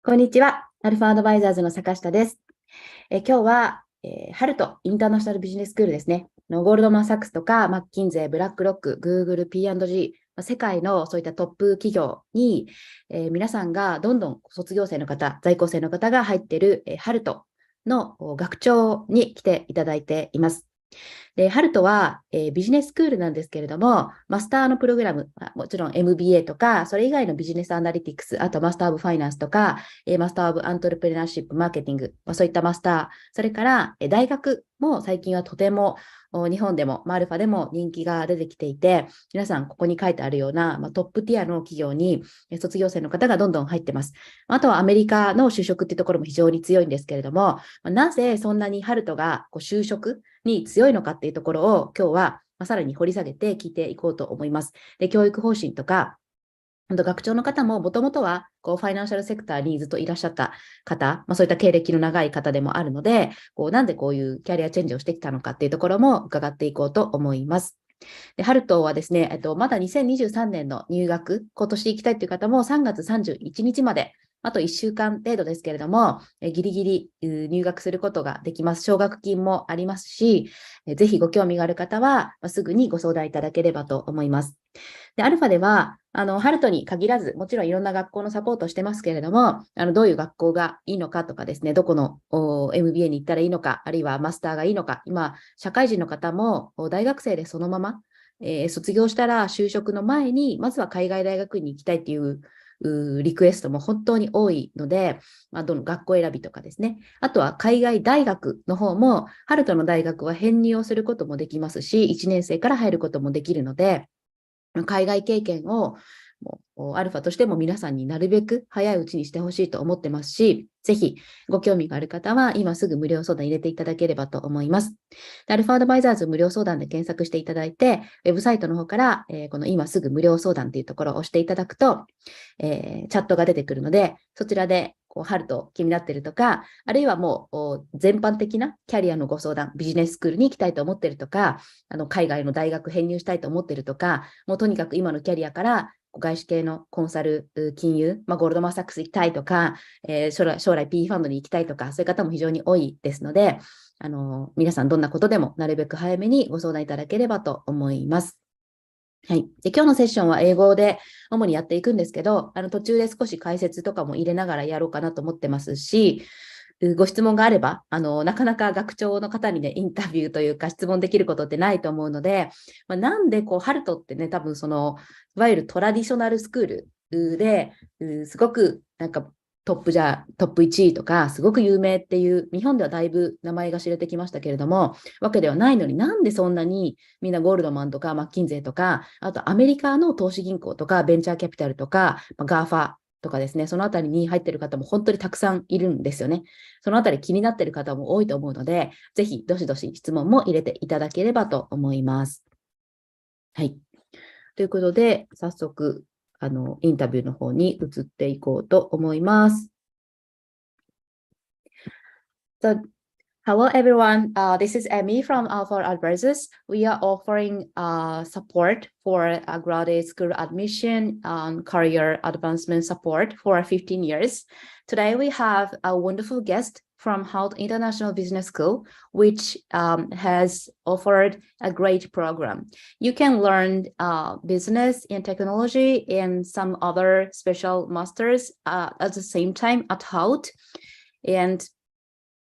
こんにちは。アルファアドバイザーズの坂下です。今日は、ハルトインターナショナルビジネススクールですね。ゴールドマンサックスとか、マッキンゼー、ブラックロック、グーグル、P&G、世界のそういったトップ企業に、皆さんがどんどん卒業生の方、在校生の方が入っている、ハルトの学長に来ていただいています。で、ハルトは、ビジネススクールなんですけれども、マスターのプログラム、もちろん MBA とか、それ以外のビジネスアナリティクス、あとマスターオブファイナンスとか、マスターオブアントレプレナーシップマーケティング、そういったマスター、それから、大学も最近はとても日本でも、アルファでも人気が出てきていて、皆さんここに書いてあるような、トップティアの企業に卒業生の方がどんどん入ってます。あとはアメリカの就職っていうところも非常に強いんですけれども、なぜそんなにハルトが就職に強いのかっていうところを今日はさらに掘り下げて聞いていこうと思います。で、教育方針とか、学長の方ももともとはファイナンシャルセクターにずっといらっしゃった方、そういった経歴の長い方でもあるので、なんでこういうキャリアチェンジをしてきたのかっていうところも伺っていこうと思います。で、ハルトはですね、まだ2023年の入学、今年行きたいという方も3月31日まで、あと1週間程度ですけれども、ギリギリ入学することができます。奨学金もありますし、ぜひご興味がある方は、すぐにご相談いただければと思います。で、アルファでは、ハルトに限らず、もちろんいろんな学校のサポートしてますけれども、どういう学校がいいのかとかですね、どこのMBA に行ったらいいのか、あるいはマスターがいいのか、今、社会人の方も大学生でそのまま、卒業したら就職の前に、まずは海外大学に行きたいっていうリクエストも本当に多いので、どの学校選びとかですね。あとは海外大学の方も、ハルトの大学は編入をすることもできますし、1年生から入ることもできるので、海外経験をアルファとしても皆さんになるべく早いうちにしてほしいと思ってますし、ぜひご興味がある方は今すぐ無料相談入れていただければと思います。アルファアドバイザーズ無料相談で検索していただいて、ウェブサイトの方から、この今すぐ無料相談というところを押していただくと、チャットが出てくるので、そちらでハルト気になっているとか、あるいはもう全般的なキャリアのご相談、ビジネススクールに行きたいと思っているとか、海外の大学編入したいと思っているとか、もうとにかく今のキャリアから外資系のコンサル、金融、ゴールドマンサックス行きたいとか、将来 PE ファンドに行きたいとか、そういう方も非常に多いですので、皆さんどんなことでもなるべく早めにご相談いただければと思います。はい。で、今日のセッションは英語で主にやっていくんですけど、途中で少し解説とかも入れながらやろうかなと思ってますし、ご質問があれば、なかなか学長の方にね、インタビューというか質問できることってないと思うので、なんでハルトってね、多分いわゆるトラディショナルスクールで、すごくなんかトップ1位とか、すごく有名っていう、日本ではだいぶ名前が知れてきましたけれども、わけではないのになんでそんなにみんなゴールドマンとかマッキンゼーとか、あとアメリカの投資銀行とかベンチャーキャピタルとか、GAFAとかですね、そのあたりに入っている方も本当にたくさんいるんですよね。そのあたり気になっている方も多いと思うので、ぜひどしどし質問も入れていただければと思います。はい。ということで、早速、インタビューの方に移っていこうと思います。So, hello everyone, this is Amy from Alpha Advisors. We are offering support for graduate school admission and career advancement support for 15 years. Today we have a wonderful guest from Hult International Business School, which has offered a great program. You can learn business and technology and some other special masters at the same time at Hult. And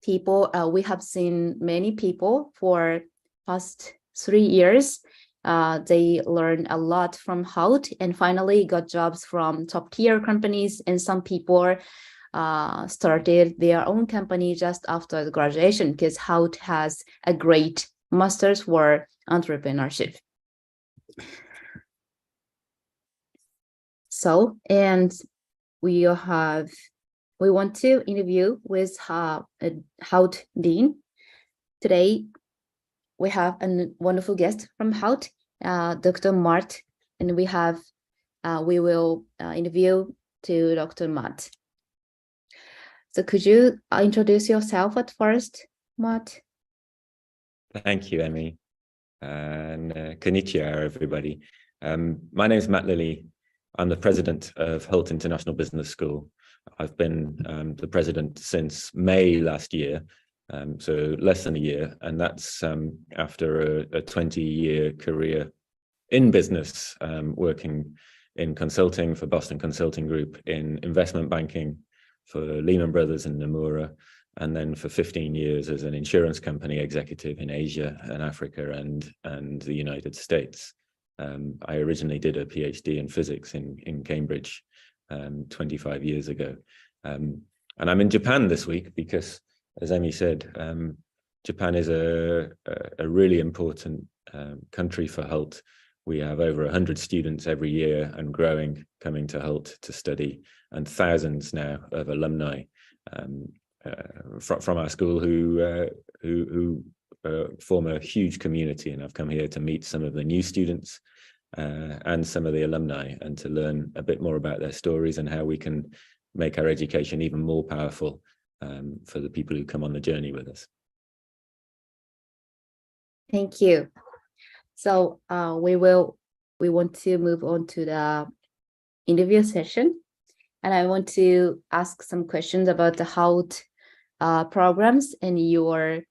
we have seen many people for past 3 years. They learned a lot from Hult and finally got jobs from top tier companies. And some people started their own company just after the graduation because Hult has a great masters for entrepreneurship. So, and we want to interview with Hult Dean. Today, we have a wonderful guest from Hult, Dr. Mart, and we will interview to Dr. Mart. So could you introduce yourself at first, Mart? Thank you, Emmy. And konnichiwa, everybody. My name is Matt Lilly. I'm the president of Hult International Business School. I've been the president since May last year, so less than a year, and that's after a 20-year career in business, working in consulting for Boston Consulting Group, in investment banking for Lehman Brothers and Nomura, and then for 15 years as an insurance company executive in Asia and Africa and the United States. I originally did a PhD in physics in Cambridge 25 years ago. And I'm in Japan this week because, as Emmy said, Japan is a really important country for Hult. We have over 100 students every year and growing coming to Hult to study, and thousands now of alumni from our school who form a huge community. And I've come here to meet some of the new students and some of the alumni, and to learn a bit more about their stories and how we can make our education even more powerful for the people who come on the journey with us. Thank you. So we want to move on to the interview session, and I want to ask some questions about the Hult programs and your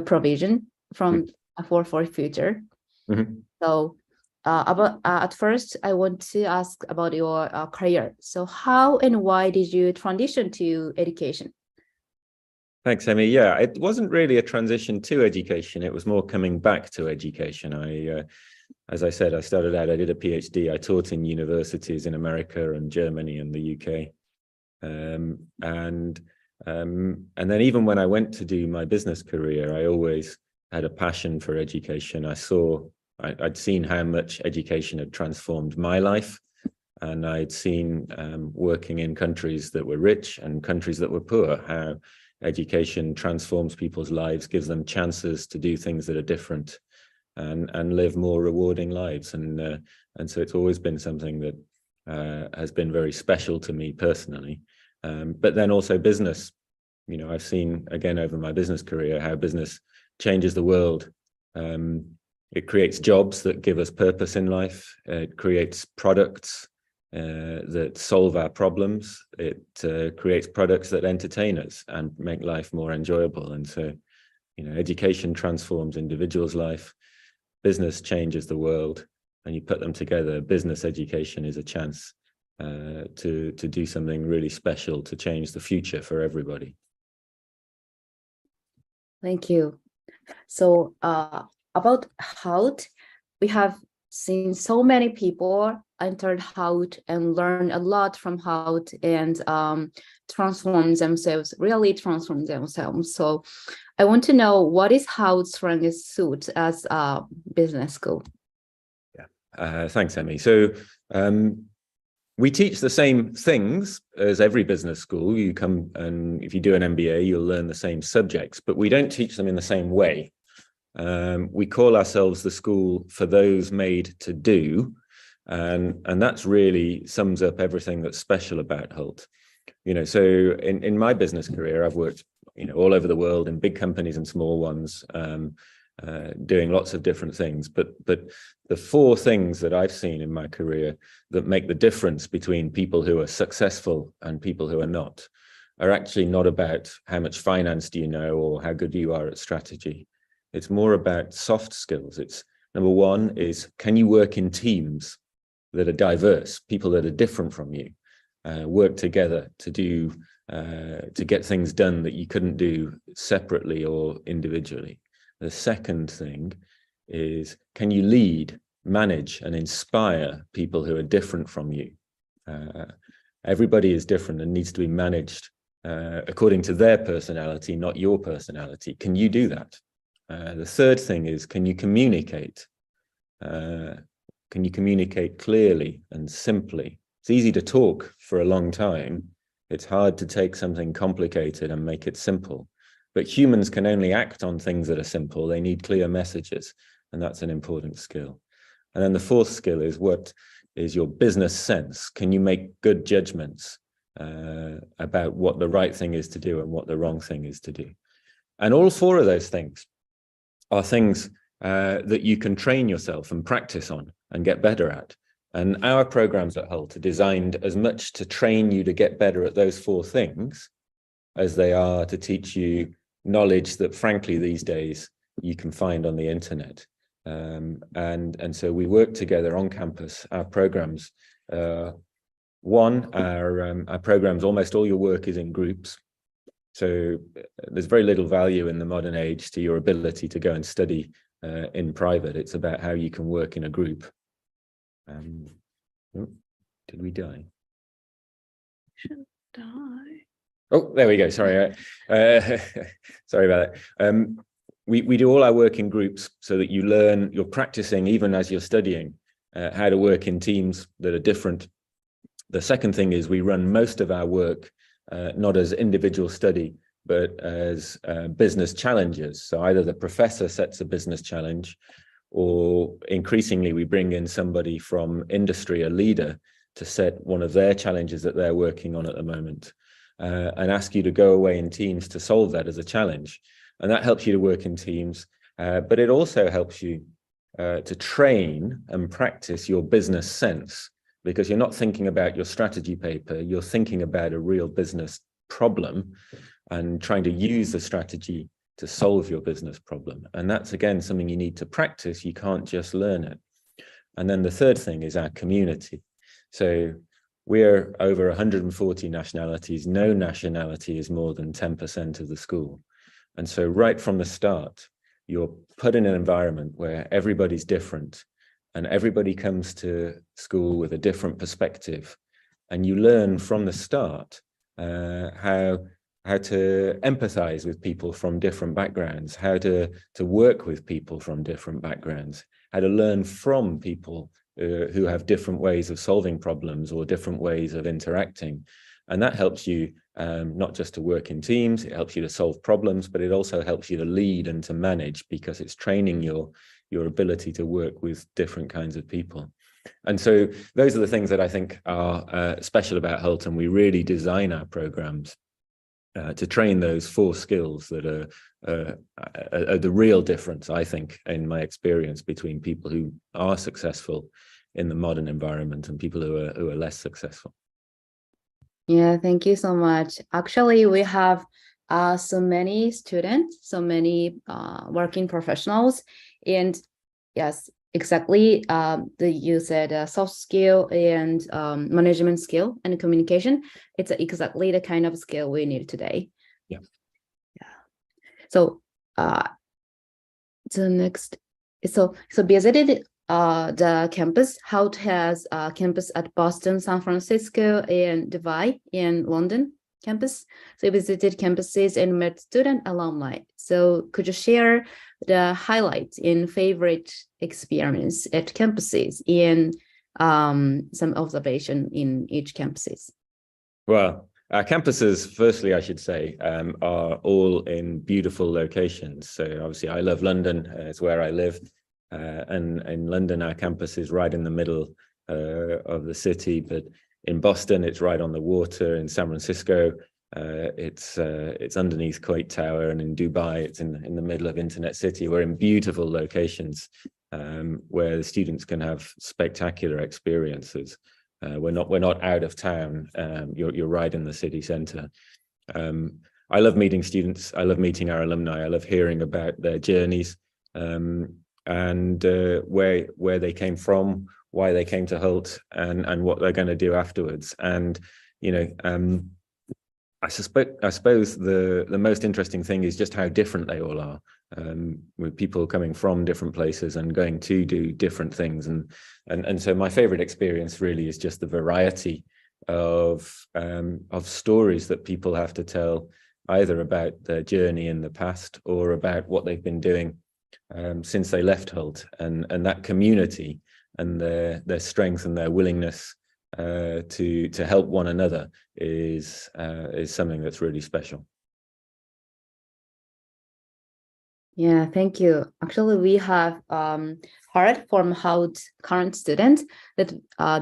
provision from for future. Mm-hmm. So at first, I want to ask about your career. So how and why did you transition to education? Thanks, Emmy. Yeah, it wasn't really a transition to education. It was more coming back to education. As I said, I started out, I did a PhD. I taught in universities in America and Germany and the UK. And then even when I went to do my business career, I always had a passion for education. I'd seen how much education had transformed my life. And I'd seen working in countries that were rich and countries that were poor, how education transforms people's lives, gives them chances to do things that are different and live more rewarding lives. And so it's always been something that has been very special to me personally. But then also business. You know, I've seen, again, over my business career, how business changes the world. It creates jobs that give us purpose in life. It creates products that solve our problems. It creates products that entertain us and make life more enjoyable. And so, you know, education transforms individuals' life, business changes the world, and you put them together. Business education is a chance to do something really special to change the future for everybody. Thank you. So about Hult, we have seen so many people entered Hult and learn a lot from Hult and really transform themselves. So I want to know, what is Hult's strongest suit as a business school? Yeah, thanks, Emmy. So we teach the same things as every business school. You come, and if you do an MBA, you'll learn the same subjects, but we don't teach them in the same way. We call ourselves the school for those made to do, and that's really sums up everything that's special about Hult. You know, so in my business career, I've worked, you know, all over the world in big companies and small ones, doing lots of different things. But the four things that I've seen in my career that make the difference between people who are successful and people who are not are actually not about how much finance do you know or how good you are at strategy. It's more about soft skills. It's number one is, can you work in teams that are diverse, people that are different from you, work together to get things done that you couldn't do separately or individually. The second thing is, can you lead, manage, and inspire people who are different from you? Everybody is different and needs to be managed according to their personality, not your personality. Can you do that? The third thing is, can you communicate? Can you communicate clearly and simply? It's easy to talk for a long time. It's hard to take something complicated and make it simple. But humans can only act on things that are simple. They need clear messages, and that's an important skill. And then the fourth skill is, what is your business sense? Can you make good judgments about what the right thing is to do and what the wrong thing is to do? And all four of those things are things that you can train yourself and practice on and get better at. And our programs at Hult are designed as much to train you to get better at those 4 things as they are to teach you knowledge that, frankly, these days you can find on the internet. And so we work together on campus. Our programs, our programs, almost all your work is in groups. So there's very little value in the modern age to your ability to go and study in private. It's about how you can work in a group. Did we die? Should die. Oh, there we go. Sorry. Sorry about that. We do all our work in groups so that you learn, you're practicing even as you're studying, how to work in teams that are different. The second thing is we run most of our work not as individual study, but as business challenges. So either the professor sets a business challenge, or increasingly we bring in somebody from industry, a leader, to set one of their challenges that they're working on at the moment, and ask you to go away in teams to solve that as a challenge. And that helps you to work in teams, but it also helps you to train and practice your business sense, because you're not thinking about your strategy paper, you're thinking about a real business problem and trying to use the strategy to solve your business problem. And that's, again, something you need to practice. You can't just learn it. And then the third thing is our community. So we're over 140 nationalities. No nationality is more than 10% of the school. And so right from the start, you're put in an environment where everybody's different and everybody comes to school with a different perspective. And you learn from the start how to empathize with people from different backgrounds, how to work with people from different backgrounds, how to learn from people who have different ways of solving problems or different ways of interacting. And that helps you not just to work in teams, it helps you to solve problems, but it also helps you to lead and to manage, because it's training your ability to work with different kinds of people. And so those are the things that I think are special about Hult, and we really design our programs to train those 4 skills that are the real difference, I think, in my experience, between people who are successful in the modern environment and people who are less successful. Yeah, thank you so much. Actually, we have so many students, so many working professionals, and yes, exactly. You said soft skill and management skill and communication. It's exactly the kind of skill we need today. Yeah. So the next, so visited the campus. Hult has a campus at Boston, San Francisco, and Dubai, and London campus. So you visited campuses and met student alumni. So could you share the highlights in favorite experience at campuses and some observation in each campuses? Well, our campuses, firstly, I should say, are all in beautiful locations. So obviously I love London, it's where I live. And in London, our campus is right in the middle of the city, but in Boston, it's right on the water. In San Francisco, it's underneath Coit Tower, and in Dubai, it's in the middle of Internet City. We're in beautiful locations where the students can have spectacular experiences. We're not out of town. You're right in the city center. I love meeting students. I love meeting our alumni. I love hearing about their journeys and where they came from, why they came to Hult, and what they're going to do afterwards. And I suppose the most interesting thing is just how different they all are, with people coming from different places and going to do different things. And so my favorite experience really is just the variety of stories that people have to tell, either about their journey in the past or about what they've been doing since they left Hult, and that community and their strength and their willingness to help one another is something that's really special. Yeah, thank you. Actually, we have heard from Hult current students that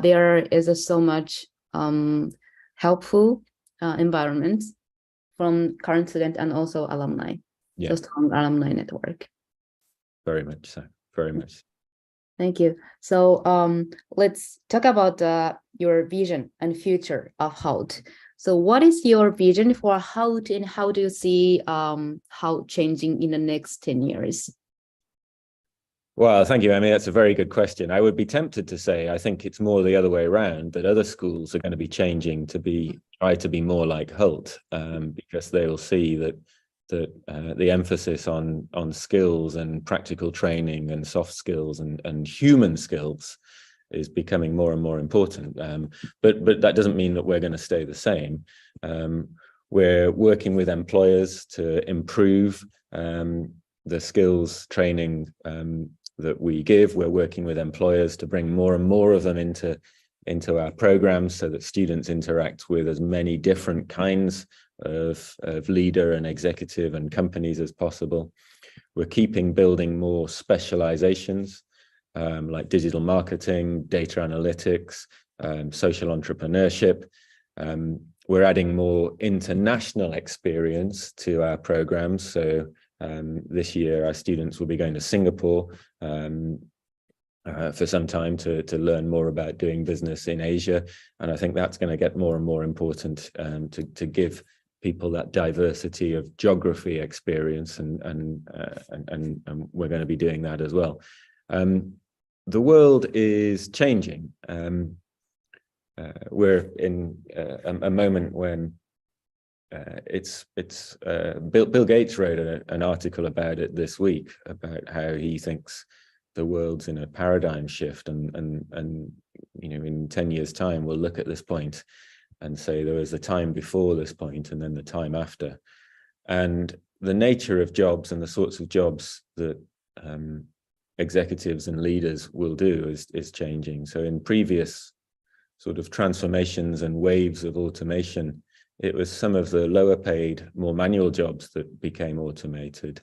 there is so much helpful environment from current student and also alumni. Yeah. So strong alumni network. Very much so. Very much. Thank you. So let's talk about your vision and future of Hult. So what is your vision for Hult, and how do you see Hult changing in the next 10 years? Well, thank you, Amy. That's a very good question. I would be tempted to say I think it's more the other way around, that other schools are going to be changing to try to be more like Hult, because they will see that the emphasis on skills and practical training and soft skills and human skills is becoming more and more important. But that doesn't mean that we're going to stay the same. We're working with employers to improve the skills training that we give. We're working with employers to bring more and more of them into our programs so that students interact with as many different kinds of leader and executive and companies as possible. We're building more specializations like digital marketing, data analytics, social entrepreneurship. We're adding more international experience to our programs. So this year, our students will be going to Singapore for some time to learn more about doing business in Asia. And I think that's going to get more and more important to give people that diversity of geography experience, and we're going to be doing that as well. The world is changing. We're in a moment when Bill Gates wrote an article about it this week, about how he thinks the world's in a paradigm shift, and in 10 years' time we'll look at this point and say there was a time before this point and then the time after. And the nature of jobs and the sorts of jobs that executives and leaders will do is changing. So in previous sort of transformations and waves of automation, it was some of the lower paid, more manual jobs that became automated.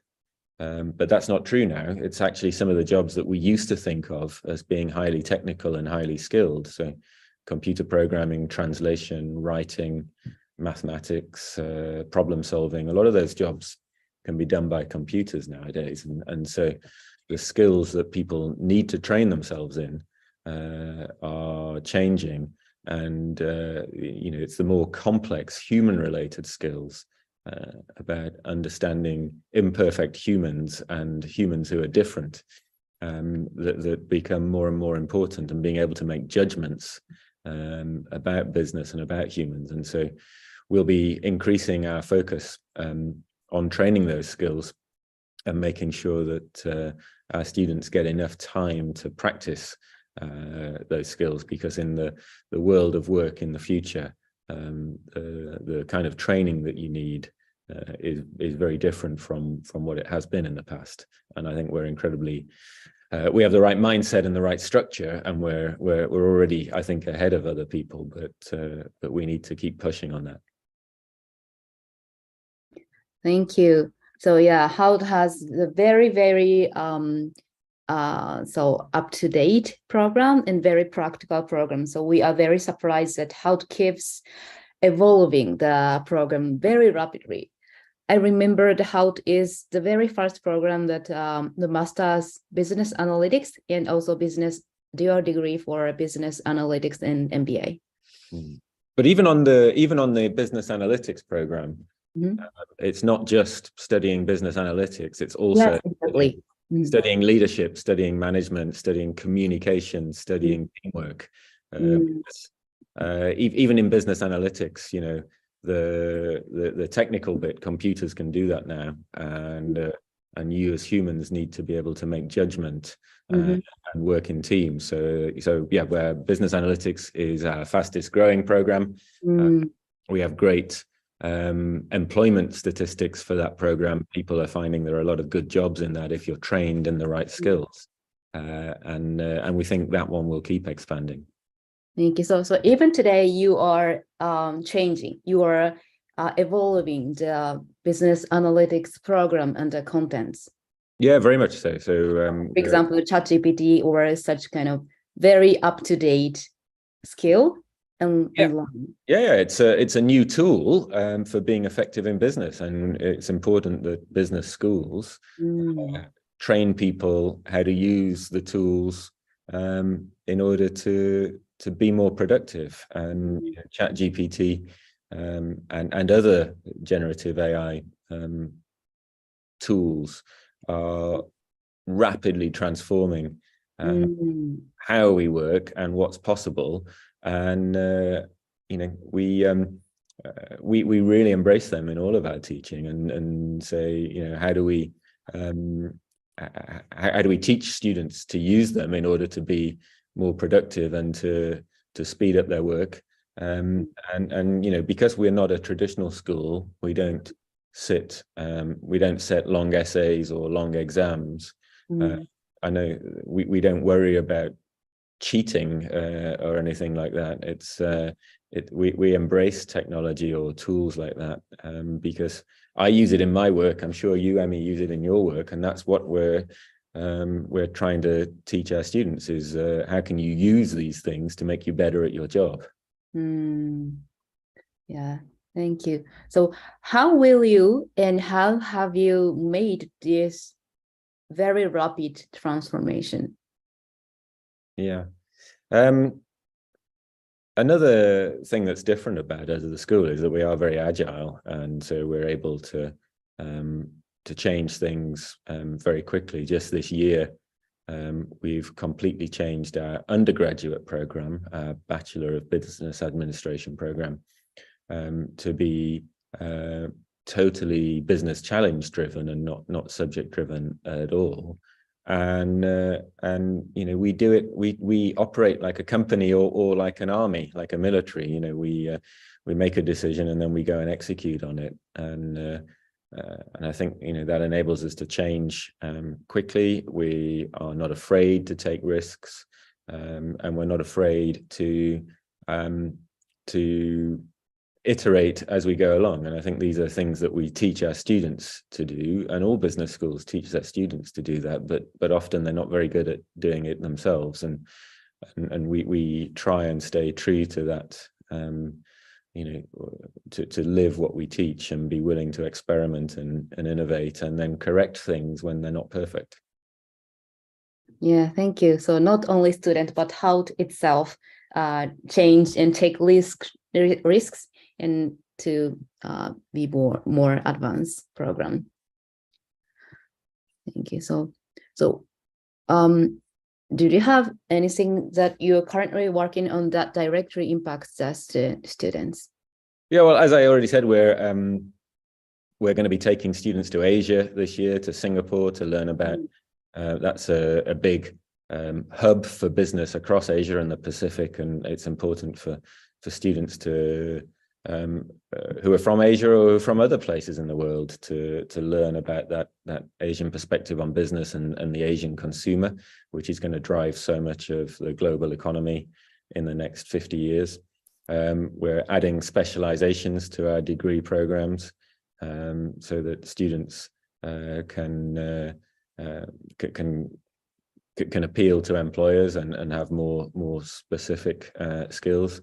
But that's not true now. It's actually some of the jobs that we used to think of as being highly technical and highly skilled. So computer programming, translation, writing, mathematics, problem solving, a lot of those jobs can be done by computers nowadays. And so the skills that people need to train themselves in are changing. And, it's the more complex human-related skills about understanding imperfect humans and humans who are different that become more and more important, and being able to make judgments about business and about humans. And so we'll be increasing our focus on training those skills and making sure that our students get enough time to practice those skills, because in the world of work in the future, the kind of training that you need is very different from what it has been in the past. And I think we're incredibly we have the right mindset and the right structure, and we're already, I think, ahead of other people, but we need to keep pushing on that. Thank you. So yeah, Hult has the very, very so up-to-date program and very practical program. So we are very surprised that Hult keeps evolving the program very rapidly. I remember the Hult is the very first program that the master's business analytics and also business dual degree for business analytics and MBA. But even on the business analytics program, it's not just studying business analytics. It's also studying leadership, studying management, studying communication, studying teamwork. Even in business analytics, the technical bit, computers can do that now, and you as humans need to be able to make judgment and work in teams. So yeah, where business analytics is our fastest growing program, we have great employment statistics for that program. People are finding there are a lot of good jobs in that if you're trained in the right skills, and we think that one will keep expanding. Thank you. So even today you are changing, you are evolving the business analytics program and the contents. Yeah, very much so. So for example, ChatGPT or such kind of very up-to-date skill. It's a new tool for being effective in business, and it's important that business schools train people how to use the tools in order to be more productive. And ChatGPT and other generative AI tools are rapidly transforming how we work and what's possible. And we really embrace them in all of our teaching and say, how do we teach students to use them in order to be more productive and to speed up their work. And because we're not a traditional school, we don't set long essays or long exams. I know we don't worry about cheating or anything like that. We embrace technology or tools like that because I use it in my work. I'm sure you, Emmy, use it in your work, and that's what we're trying to teach our students is how can you use these things to make you better at your job. Yeah, thank you. So how will you and how have you made this very rapid transformation? Yeah. Another thing that's different about us as a school is that we are very agile, and so we're able to change things very quickly. Just this year, we've completely changed our undergraduate program, our Bachelor of Business Administration program, to be totally business challenge driven and not subject driven at all. And we do it, we operate like a company or like an army, like a military. We make a decision and then we go and execute on it. And I think that enables us to change quickly. We are not afraid to take risks, and we're not afraid to iterate as we go along. And I think these are things that we teach our students to do, and all business schools teach their students to do that, but often they're not very good at doing it themselves. And we try and stay true to that, to live what we teach and be willing to experiment and innovate and then correct things when they're not perfect. Yeah, thank you. So not only student, but Hult itself change and take risks and to be more advanced program. Thank you. So do you have anything that you're currently working on that directly impacts the students? Yeah, well, as I already said, we're going to be taking students to Asia this year, to Singapore, to learn about. That's a big hub for business across Asia and the Pacific, and it's important for students to who are from Asia or from other places in the world to learn about that Asian perspective on business and the Asian consumer, which is going to drive so much of the global economy in the next 50 years. We're adding specializations to our degree programs so that students can appeal to employers and have more specific skills.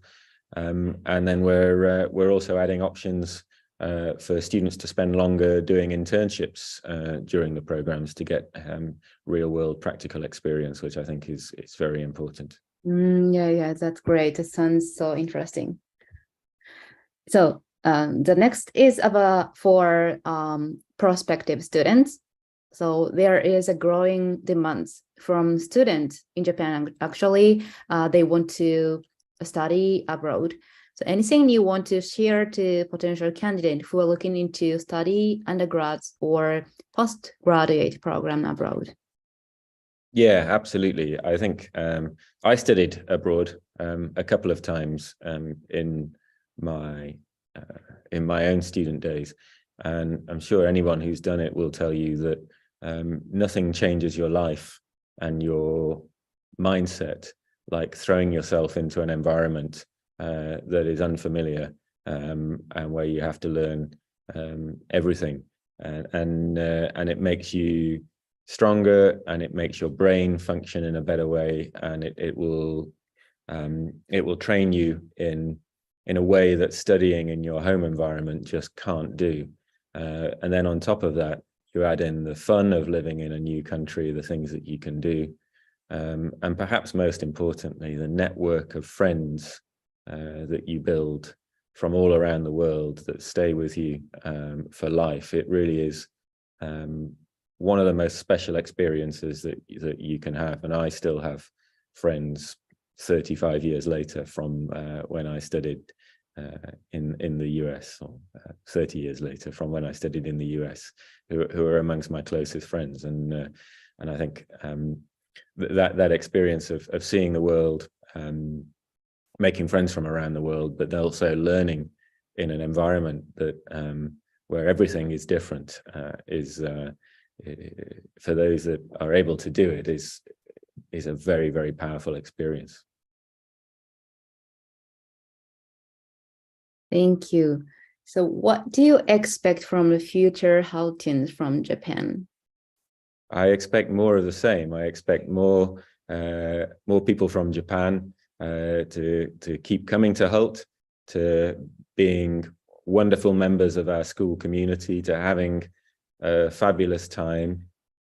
And then we're also adding options for students to spend longer doing internships during the programs to get real world practical experience, which I think is very important. Yeah, that's great. It sounds so interesting. So the next is for prospective students. So there is a growing demand from students in Japan. Actually, they want to study abroad. So anything you want to share to potential candidates who are looking into study undergrads or postgraduate program abroad? Yeah, absolutely. I think I studied abroad a couple of times in my own student days, and I'm sure anyone who's done it will tell you that nothing changes your life and your mindset like throwing yourself into an environment that is unfamiliar and where you have to learn everything, and it makes you stronger, and it makes your brain function in a better way, and it will train you in a way that studying in your home environment just can't do. And then on top of that, you add in the fun of living in a new country, the things that you can do, and perhaps most importantly, the network of friends that you build from all around the world that stay with you for life. It really is one of the most special experiences that you can have. And I still have friends 35 years later from when I studied in the US, or 30 years later from when I studied in the US, who are amongst my closest friends. And I think that experience of seeing the world, making friends from around the world, but also learning in an environment that where everything is different, is for those that are able to do it, is a very, very powerful experience. Thank you. So what do you expect from the future Haltians from Japan? I expect more of the same. I expect more people from Japan to keep coming to Hult, to being wonderful members of our school community, to having a fabulous time,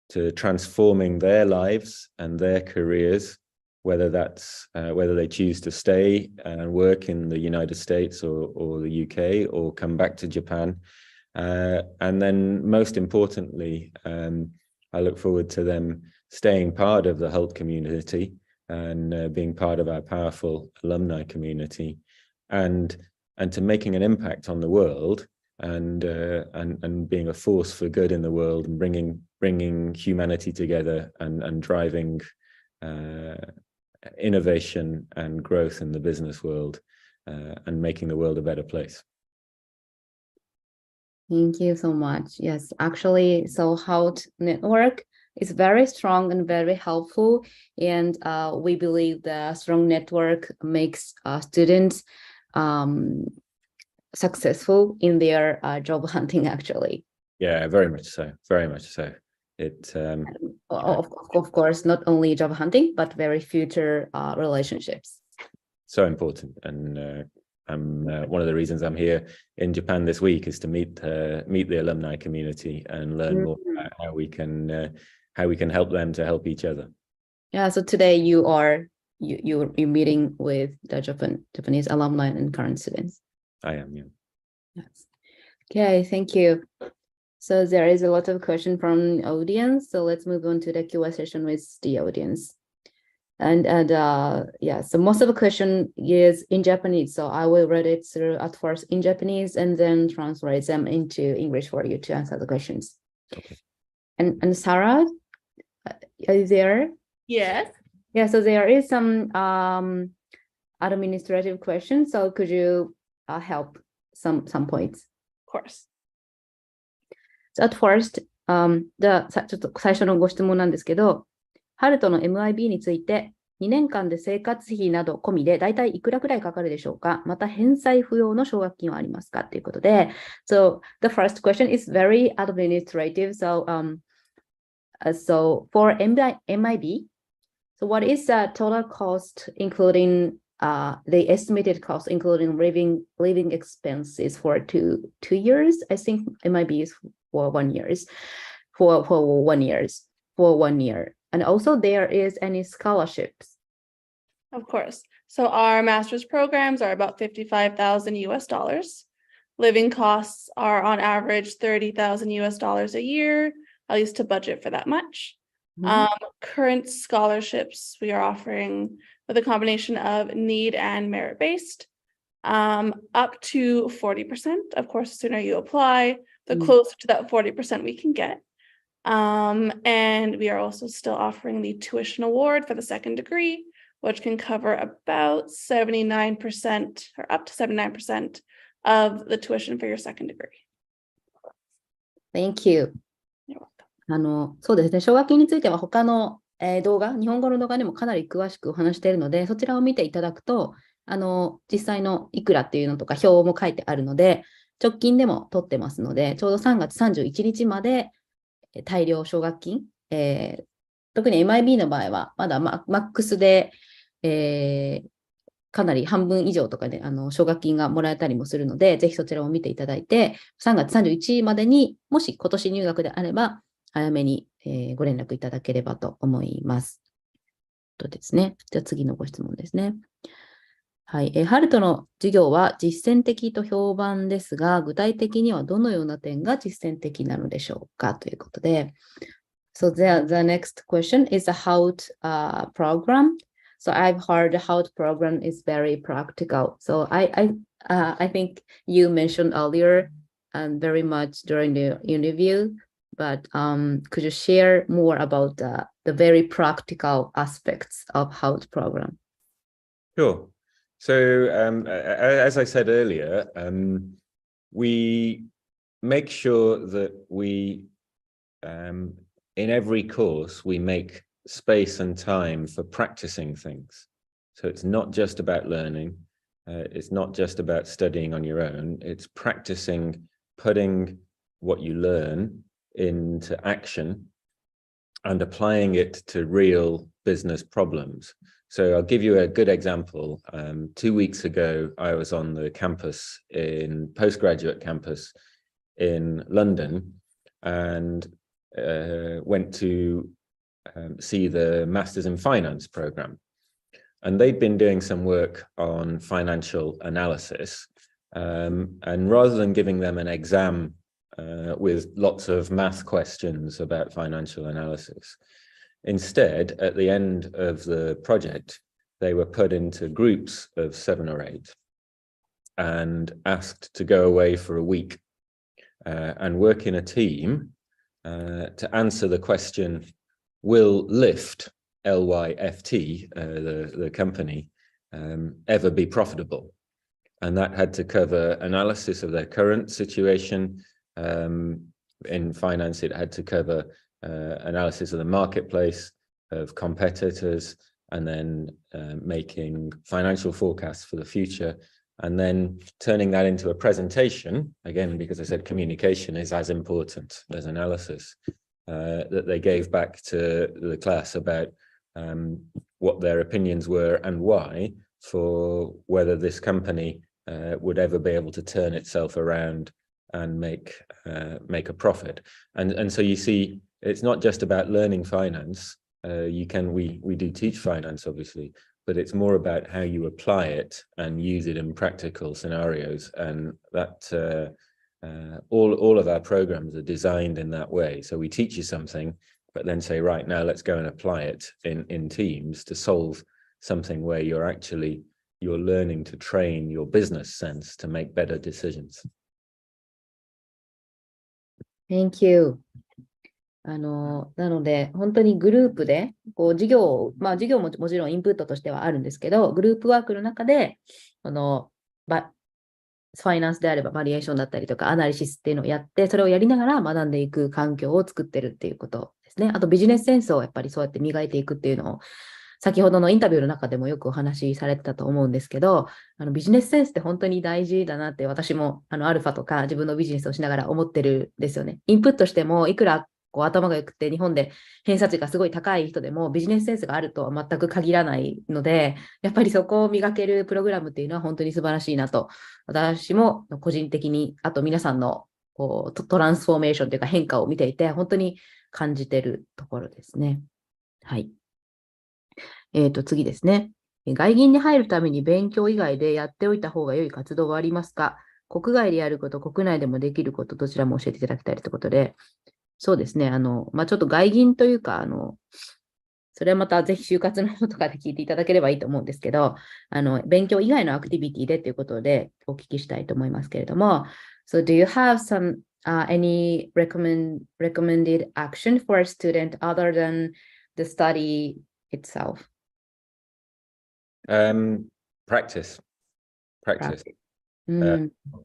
to transforming their lives and their careers, whether they choose to stay and work in the United States or the UK, or come back to Japan. And then most importantly, I look forward to them staying part of the Hult community and being part of our powerful alumni community, and to making an impact on the world, and being a force for good in the world, and bringing humanity together, and driving innovation and growth in the business world, and making the world a better place. Thank you so much. Yes, actually, so Hult network is very strong and very helpful, and we believe the strong network makes students successful in their job hunting, actually. Yeah, very much so. Very much so. It of course, not only job hunting, but very future relationships. So important, and one of the reasons I'm here in Japan this week is to meet the alumni community and learn more about how we can help them to help each other. Yeah. So today you're meeting with the Japanese alumni and current students. I am. Yeah. Yes. Okay. Thank you. So there is a lot of question from the audience. So let's move on to the Q&A session with the audience. And yeah, so most of the question is in Japanese. So I will read it through at first in Japanese and then translate them into English for you to answer the questions. Okay. And Sarah, are you there? Yes. Yeah, so there is some administrative questions. So could you help some points? Of course. So at first, ちょっと最初のご質問なんですけど、ハルトの MIB について2年間で生活費など込みでだいたいいくらくらいかかるでしょうか？また返済不要の奨学金はありますか？ということで、So the first question is very administrative. So for MIB, so what is the total cost, including the estimated cost, including living expenses for two years? I think MIB is for 1 year. For 1 year. And also there is any scholarships? Of course. So our master's programs are about $55,000 US. Living costs are on average $30,000 US a year, at least to budget for that much. Current scholarships we are offering with a combination of need and merit-based, up to 40%. Of course, the sooner you apply, the closer to that 40% we can get. And we are also still offering the tuition award for the second degree, which can cover about 79% or up to 79% of the tuition for your second degree. Thank you. You're welcome. そうですね、奨学金については他の、動画、日本語の動画でもかなり詳しくお話しているので、そちらを見ていただくと、実際のいくらっていうのとか表も書いてあるので、直近でも取ってますので、ちょうど3月31日まで大量奨学金、特に MIB の場合はまだマックスで、かなり半分以上とかで奨学金がもらえたりもするので、ぜひそちらを見ていただいて、3月31日までにもし今年入学であれば早めに、ご連絡いただければと思います。とですね。じゃあ次のご質問ですね。はい。ハルトの授業は実践的と評判ですが、具体的にはどのような点が実践的なのでしょうかということで。So the next question is a Hult program. So I've heard the Hult program is very practical. So I think you mentioned earlier and very much during the interview, but could you share more about the very practical aspects of Hult program? Sure. So as I said earlier, we make sure that we, in every course, we make space and time for practicing things. So it's not just about learning. It's not just about studying on your own. It's practicing, putting what you learn into action and applying it to real business problems. So I'll give you a good example. 2 weeks ago, I was on the campus postgraduate campus in London and went to see the Masters in Finance program. And they'd been doing some work on financial analysis. And rather than giving them an exam with lots of math questions about financial analysis, instead, at the end of the project, they were put into groups of 7 or 8 and asked to go away for a week and work in a team to answer the question, will Lyft, L-Y-F-T, the company, ever be profitable? And that had to cover analysis of their current situation. In finance, it had to cover analysis of the marketplace, of competitors, and then making financial forecasts for the future, and then turning that into a presentation, again, because I said communication is as important as analysis, that they gave back to the class about what their opinions were and why, for whether this company would ever be able to turn itself around and make a profit. And so you see, it's not just about learning finance. We do teach finance, obviously, but it's more about how you apply it and use it in practical scenarios. And that all of our programs are designed in that way. So we teach you something, but then say, right, now let's go and apply it in teams to solve something where you're learning to train your business sense to make better decisions. Thank you. なので、本当にグループで、授業ももちろんインプットとしてはあるんですけど、グループワークの中で、ファイナンスであればバリエーションだったりとか、アナリシスっていうのをやって、それをやりながら学んでいく環境を作ってるっていうことですね。あとビジネスセンスをやっぱりそうやって磨いていくっていうのを、先ほどのインタビューの中でもよくお話しされてたと思うんですけど、ビジネスセンスって本当に大事だなって私もアルファとか自分のビジネスをしながら思ってるんですよね。インプットしてもいくら頭が良くて日本で偏差値がすごい高い人でもビジネスセンスがあるとは全く限らないので、やっぱりそこを磨けるプログラムっていうのは本当に素晴らしいなと、私も個人的に、あと皆さんのトランスフォーメーションというか変化を見ていて本当に感じてるところですね。はい。次ですね。外銀に入るために勉強以外でやっておいた方が良い活動はありますか？国外でやること、国内でもできること、どちらも教えていただきたいということで、そうですね。ちょっと外銀というか、それはまたぜひ就活の方とかで聞いていただければいいと思うんですけど、勉強以外のアクティビティでということでお聞きしたいと思いますけれども、So do you have any recommended action for a student other than the study itself? Practice.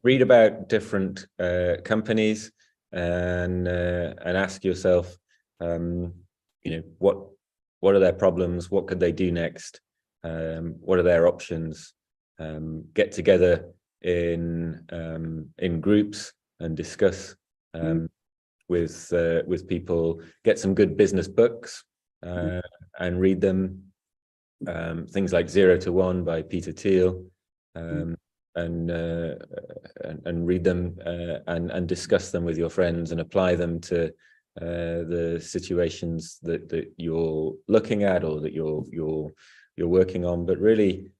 Read about different companies and ask yourself, what are their problems? What could they do next? What are their options? Get together in groups and discuss with people. Get some good business books and read them. Things like 0 to 1 by Peter Thiel, and read them and discuss them with your friends and apply them to the situations that you're looking at or that you're working on, but really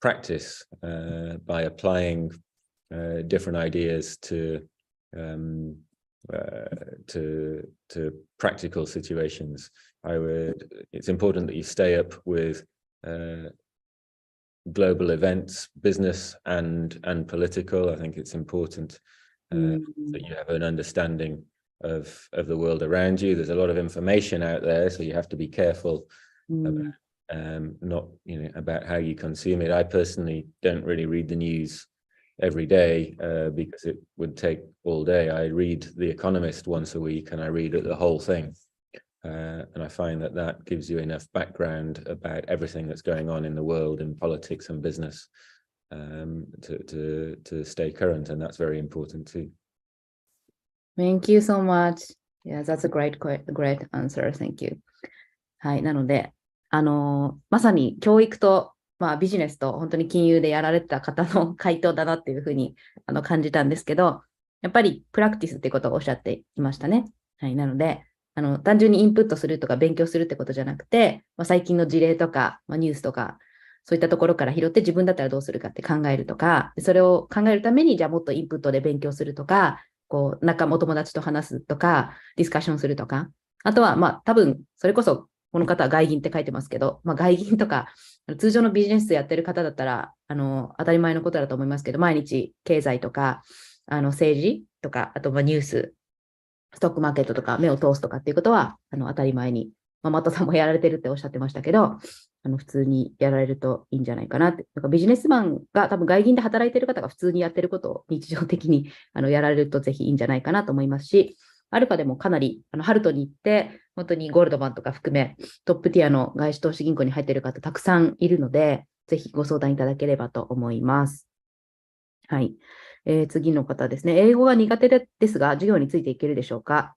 practice by applying different ideas to practical situations. It's important that you stay up with global events, business and political. I think it's important that you have an understanding of the world around you. There's a lot of information out there, so you have to be careful about, not about how you consume it. I personally don't really read the news every day because it would take all day. I read The Economist once a week, and I read the whole thing, and I find that gives you enough background about everything that's going on in the world in politics and business to stay current, and that's very important too. Thank you so much. Yeah, that's a great answer. Thank you. はい、なので、まさに教育と、ビジネスと本当に金融でやられてた方の回答だなっていうふうに感じたんですけど、やっぱりプラクティスってことをおっしゃっていましたね。はい、なので、単純にインプットするとか勉強するってことじゃなくて、最近の事例とか、ニュースとか、そういったところから拾って自分だったらどうするかって考えるとか、それを考えるために、じゃあもっとインプットで勉強するとか、お友達と話すとか、ディスカッションするとか、あとは、多分、それこそ、この方は外銀って書いてますけど、外銀とか、通常のビジネスやってる方だったら、当たり前のことだと思いますけど、毎日経済とか、政治とか、あとニュース、ストックマーケットとか目を通すとかっていうことは、当たり前に、マットさんもやられてるっておっしゃってましたけど、普通にやられるといいんじゃないかなって。なんかビジネスマンが多分外銀で働いてる方が普通にやってることを日常的にやられるとぜひいいんじゃないかなと思いますし、アルファでもかなりハルトに行って、本当にゴールドマンとか含めトップティアの外資投資銀行に入っている方たくさんいるので、ぜひご相談いただければと思います。はい。次の方ですね。英語が苦手ですが、授業についていけるでしょうか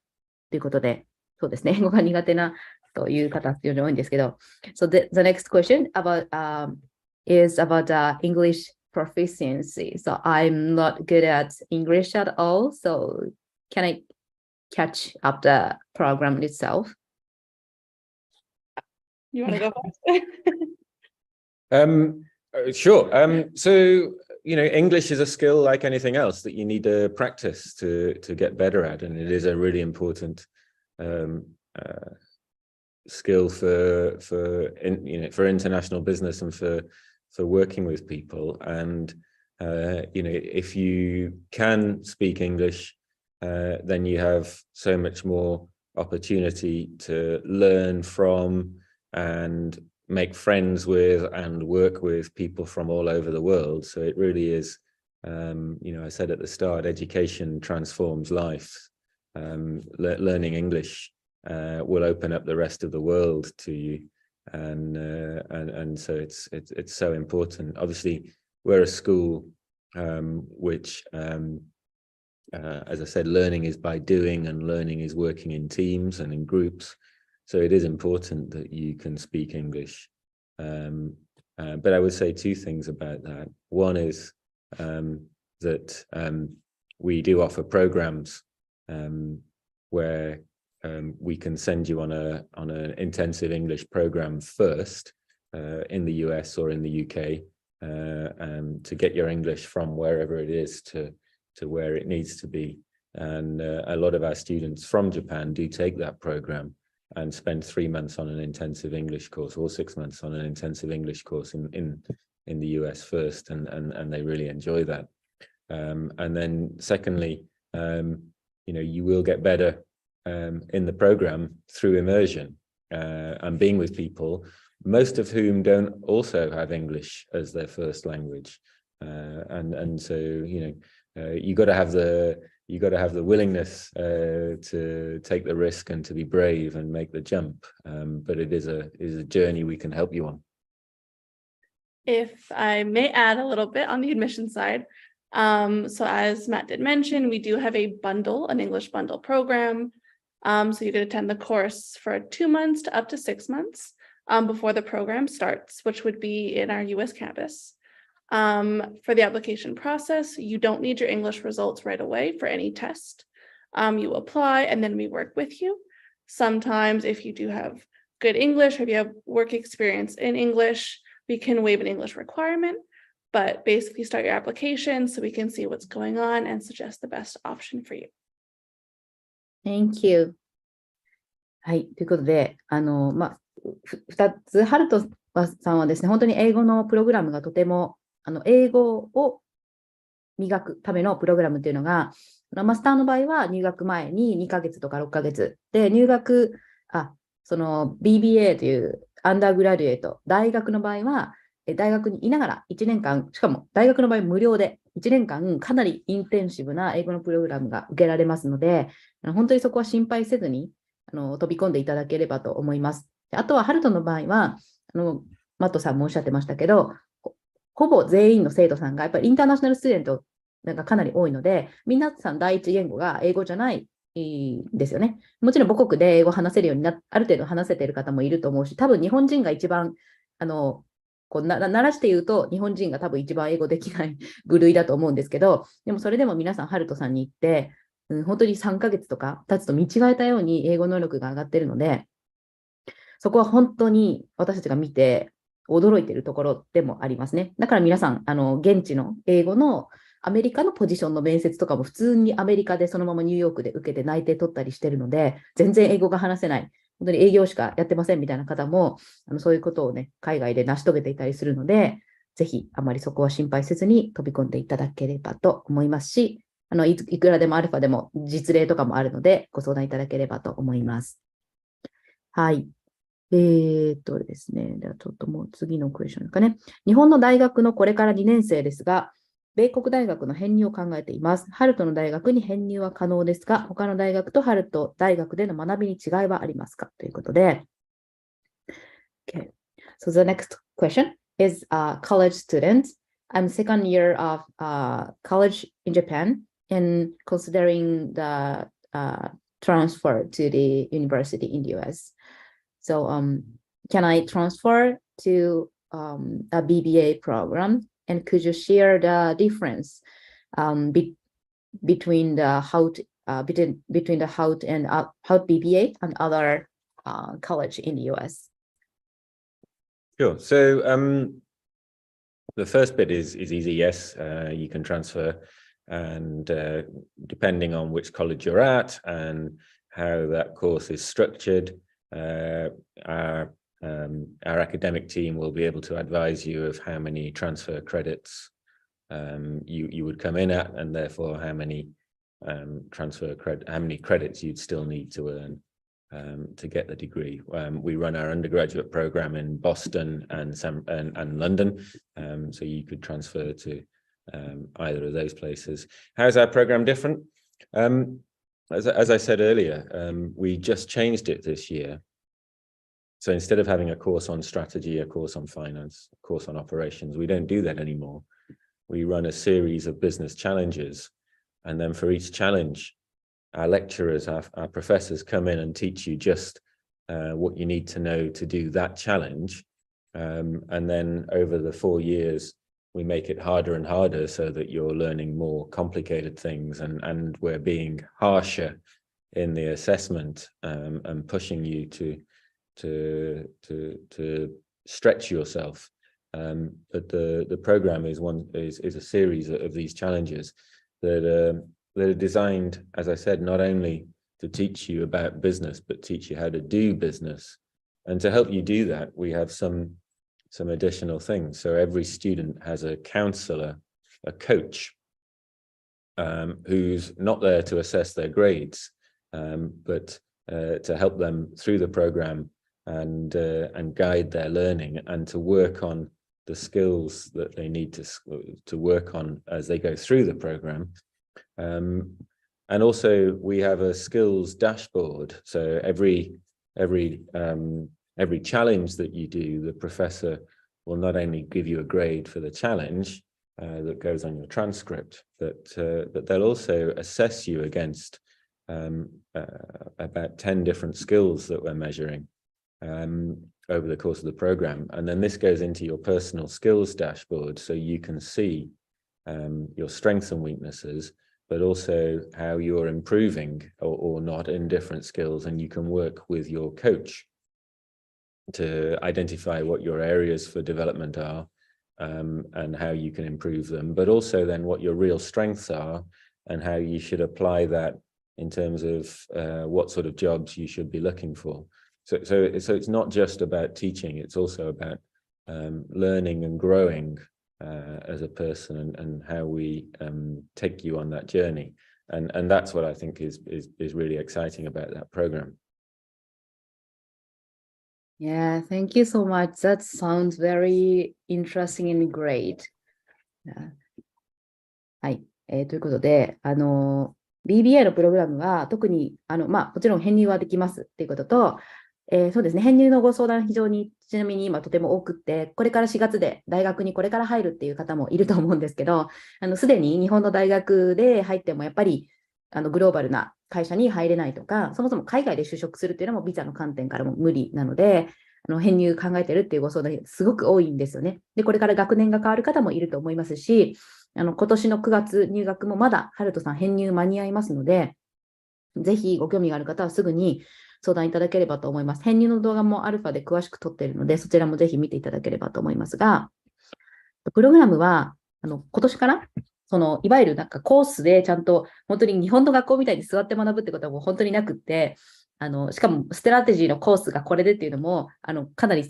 ということで、そうですね。英語が苦手なという方非常に多いんですけど。So the next question is about English proficiency. So I'm not good at English at all. So can I catch up the program itself? You want to go first? Sure. So, English is a skill like anything else that you need to practice to get better at, and it is a really important skill for international business and for working with people. And if you can speak English, then you have so much more opportunity to learn from and make friends with and work with people from all over the world. So it really is, I said at the start, education transforms life. Learning English will open up the rest of the world to you, and so it's so important. Obviously, we're a school which, as I said, learning is by doing, and learning is working in teams and in groups. So it is important that you can speak English. But I would say two things about that. One is that we do offer programs where we can send you on an intensive English program first in the US or in the UK to get your English from wherever it is to where it needs to be. And a lot of our students from Japan do take that program and spend 3 months on an intensive English course or 6 months on an intensive English course in the US first, and they really enjoy that. And then secondly, you will get better in the program through immersion and being with people, most of whom don't also have English as their first language. And so, you got to have the willingness to take the risk and to be brave and make the jump. But it is a journey we can help you on. If I may add a little bit on the admission side. So as Matt did mention, we do have an English bundle program. So you could attend the course for 2 months to up to 6 months before the program starts, which would be in our US campus. For the application process, you don't need your English results right away for any test. You apply and then we work with you. Sometimes if you do have good English or if you have work experience in English, we can waive an English requirement, but basically start your application so we can see what's going on and suggest the best option for you. Thank you. はい。ということで、2つ、ハルトさんはですね、本当に英語のプログラムがとても、英語を磨くためのプログラムっていうのが、マスターの場合は入学前に2ヶ月とか6ヶ月で、その BBA というアンダーグラデュエート、大学の場合は、大学にいながら1年間、しかも大学の場合無料で1年間かなりインテンシブな英語のプログラムが受けられますので、本当にそこは心配せずに飛び込んでいただければと思います。あとはハルトの場合は、マットさんもおっしゃってましたけど、ほぼ全員の生徒さんがやっぱりインターナショナルスチューデントがかなり多いので、皆さん第一言語が英語じゃないですよね。もちろん母国で英語を話せるようにある程度話せている方もいると思うし、多分日本人が一番、慣らして言うと、日本人が多分一番英語できない部類だと思うんですけど、でもそれでも皆さん、ハルトさんに行って、本当に3ヶ月とか経つと見違えたように英語能力が上がっているので、そこは本当に私たちが見て驚いているところでもありますね。だから皆さん、現地の英語のアメリカのポジションの面接とかも普通にアメリカでそのままニューヨークで受けて内定取ったりしてるので、全然英語が話せない、本当に営業しかやってませんみたいな方も、そういうことをね、海外で成し遂げていたりするので、ぜひあまりそこは心配せずに飛び込んでいただければと思いますし、いくらでもアルファでも実例とかもあるので、ご相談いただければと思います。はい。ですね。ではちょっともう次のクエスチョンですかね。日本の大学のこれから2年生ですが、米国大学の編入を考えています。ハルトの大学に編入は可能ですが、他の大学とハルト大学での学びに違いはありますかということで。Okay. So the next question is a college student. I'm second year of college in Japan and considering the transfer to the university in the US. So can I transfer to a BBA program? And could you share the difference between the Hult between the Hult and Hult BBA and other college in the US? Sure. So the first bit is easy. Yes, you can transfer, and depending on which college you're at and how that course is structured, our academic team will be able to advise you of how many transfer credits you would come in at, and therefore how many credits you'd still need to earn to get the degree. We run our undergraduate program in Boston and London, so you could transfer to either of those places. How's our program different? As I said earlier, we just changed it this year. So instead of having a course on strategy, a course on finance, a course on operations, we don't do that anymore. We run a series of business challenges, and then for each challenge, our lecturers, our professors come in and teach you just what you need to know to do that challenge. And then over the 4 years, we make it harder and harder so that you're learning more complicated things, and we're being harsher in the assessment and pushing you to stretch yourself. But the program is a series of these challenges that are designed, as I said, not only to teach you about business, but teach you how to do business. And to help you do that, we have some additional things. So every student has a counselor, a coach, who's not there to assess their grades, but to help them through the program and guide their learning, and to work on the skills that they need to work on as they go through the program. And also we have a skills dashboard. So every challenge that you do, the professor will not only give you a grade for the challenge that goes on your transcript, but they'll also assess you against about 10 different skills that we're measuring over the course of the program. And then this goes into your personal skills dashboard, so you can see your strengths and weaknesses, but also how you're improving or not in different skills. And you can work with your coach to identify what your areas for development are, and how you can improve them, but also then what your real strengths are and how you should apply that in terms of what sort of jobs you should be looking for. So it's not just about teaching, it's also about learning and growing as a person, and how we take you on that journey. And that's what I think is really exciting about that program. Yeah, thank you so much. That sounds very interesting and great. はい、ということで、BBA のプログラムは特にもちろん編入はできますっていうことと、そうですね、編入のご相談非常にちなみに今とても多くって、これから4月で大学にこれから入るっていう方もいると思うんですけど、すでに日本の大学で入ってもやっぱりグローバルな会社に入れないとか、そもそも海外で就職するっていうのもビザの観点からも無理なので、編入考えてるっていうご相談すごく多いんですよね。で、これから学年が変わる方もいると思いますし、今年の9月入学もまだハルトさん編入間に合いますので、ぜひご興味がある方はすぐに相談いただければと思います。編入の動画もアルファで詳しく撮っているので、そちらもぜひ見ていただければと思いますが、プログラムは今年からいわゆるなんかコースでちゃんと本当に日本の学校みたいに座って学ぶってことはもう本当になくって、しかもストラテジーのコースがこれでっていうのもかなり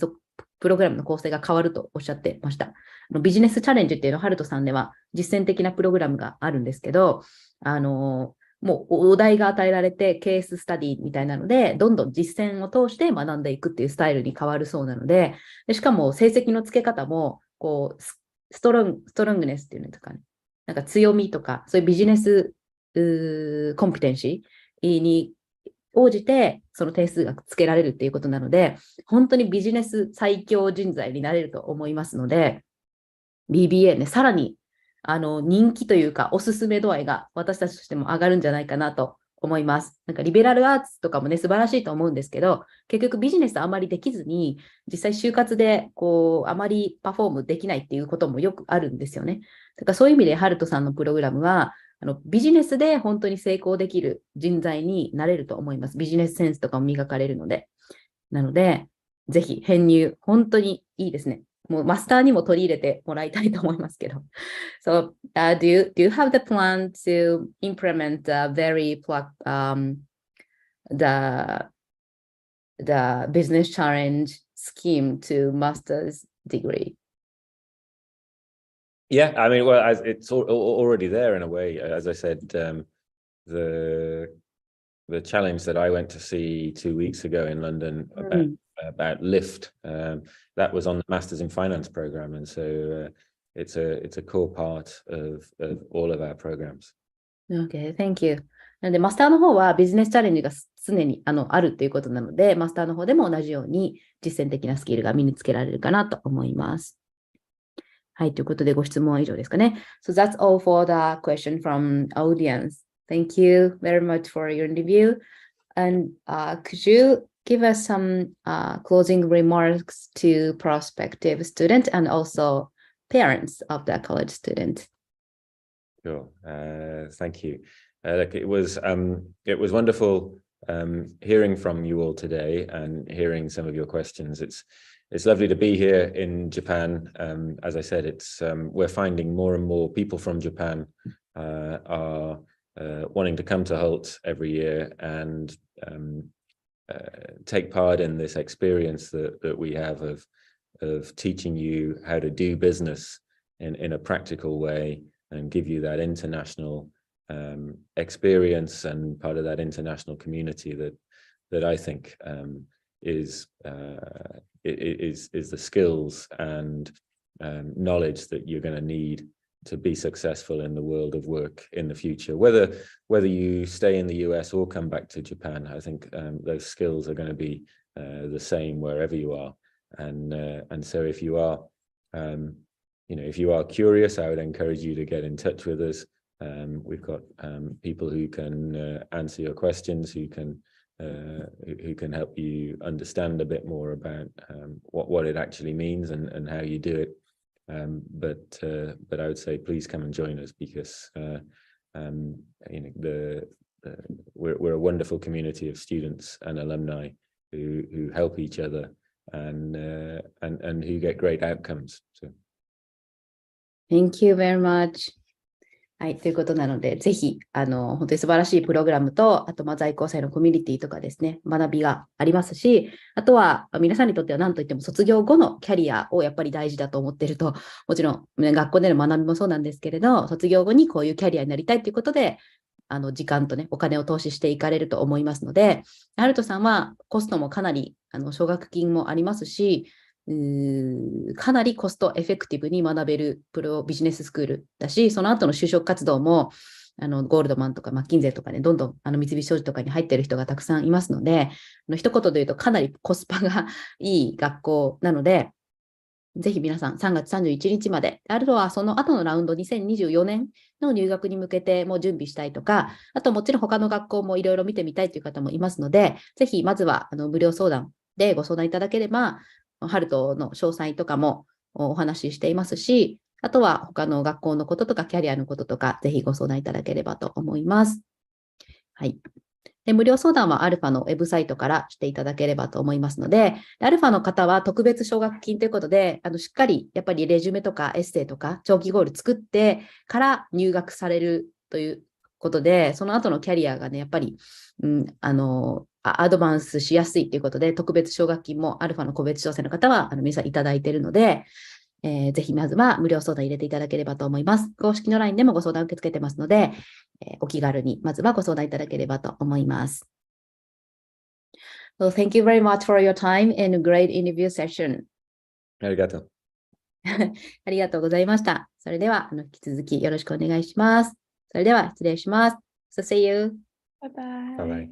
プログラムの構成が変わるとおっしゃってました。ビジネスチャレンジっていうのはハルトさんでは実践的なプログラムがあるんですけど、もうお題が与えられてケーススタディみたいなので、どんどん実践を通して学んでいくっていうスタイルに変わるそうなので、しかも成績の付け方もストロングネスっていうんですかね、なんか強みとか、そういうビジネスコンピテンシーに応じてその点数がつけられるっていうことなので、本当にビジネス最強人材になれると思いますので、BBA ね、さらに人気というかおすすめ度合いが私たちとしても上がるんじゃないかなと思います。なんかリベラルアーツとかもね、素晴らしいと思うんですけど、結局ビジネスあまりできずに、実際就活であまりパフォームできないっていうこともよくあるんですよね。だからそういう意味でハルトさんのプログラムは、ビジネスで本当に成功できる人材になれると思います。ビジネスセンスとかも磨かれるので。なので、ぜひ編入、本当にいいですね。もうマスターにも取り入れてもらいたいと思いますけど。So, do you have the plan to implement the business challenge scheme to master's degree? Yeah, I mean, well, it's already there in a way. As I said, the challenge that I went to see 2 weeks ago in London about Lift, that was on the Masters in Finance program, and so it's a core part of all of our programs. Okay, thank you. なので、マスターの方はビジネスチャレンジが常にあるということなので、マスターの方でも同じように実践的なスキルが身につけられるかなと思います。はい、ということでご質問は以上ですかね。So that's all for the question from audience. Thank you very much for your interview. And could you give us some closing remarks to prospective students and also parents of the college student? Sure. Thank you. Look, it was wonderful hearing from you all today and hearing some of your questions. It's lovely to be here in Japan. As I said, we're finding more and more people from Japan are wanting to come to Hult every year and take part in this experience that we have of teaching you how to do business in a practical way and give you that international experience and part of that international community that I think is the skills and knowledge that you're going to need to be successful in the world of work in the future. Whether you stay in the US or come back to Japan, I think those skills are going to be the same wherever you are. And so if you are if you are curious, I would encourage you to get in touch with us. We've got people who can answer your questions, who can help you understand a bit more about what it actually means and how you do it. But I would say please come and join us because we're a wonderful community of students and alumni who help each other and who get great outcomes. So. Thank you very much. はい、ということなので、ぜひ、本当に素晴らしいプログラムと、あと、在校生のコミュニティとかですね、学びがありますし、あとは、皆さんにとっては何といっても卒業後のキャリアをやっぱり大事だと思っていると、もちろん、学校での学びもそうなんですけれど、卒業後にこういうキャリアになりたいということで、時間とね、お金を投資していかれると思いますので、ハルトさんはコストもかなり、奨学金もありますし、かなりコストエフェクティブに学べるプロビジネススクールだし、その後の就職活動もゴールドマンとかマッキンゼーとかね、どんどん三菱商事とかに入っている人がたくさんいますので、一言で言うとかなりコスパがいい学校なので、ぜひ皆さん3月31日まで、あとはその後のラウンド2024年の入学に向けても準備したいとか、あともちろん他の学校もいろいろ見てみたいという方もいますので、ぜひまずは無料相談でご相談いただければ、ハルトの詳細とかもお話ししていますし、あとは他の学校のこととかキャリアのこととか、ぜひご相談いただければと思います。はい。で、無料相談はアルファのウェブサイトからしていただければと思いますので、アルファの方は特別奨学金ということで、しっかりやっぱりレジュメとかエッセイとか長期ゴール作ってから入学されるということで、その後のキャリアがね、やっぱり、アドバンスしやすいということで、特別奨学金もアルファの個別指導生の方は皆さんいただいているので、ぜひまずは無料相談入れていただければと思います。公式の LINE でもご相談受け付けてますので、お気軽にまずはご相談いただければと思います。So thank you very much for your time and great interview session. ありがとう。ありがとうございました。それでは引き続きよろしくお願いします。それでは失礼します。So see you. Bye bye. Bye bye.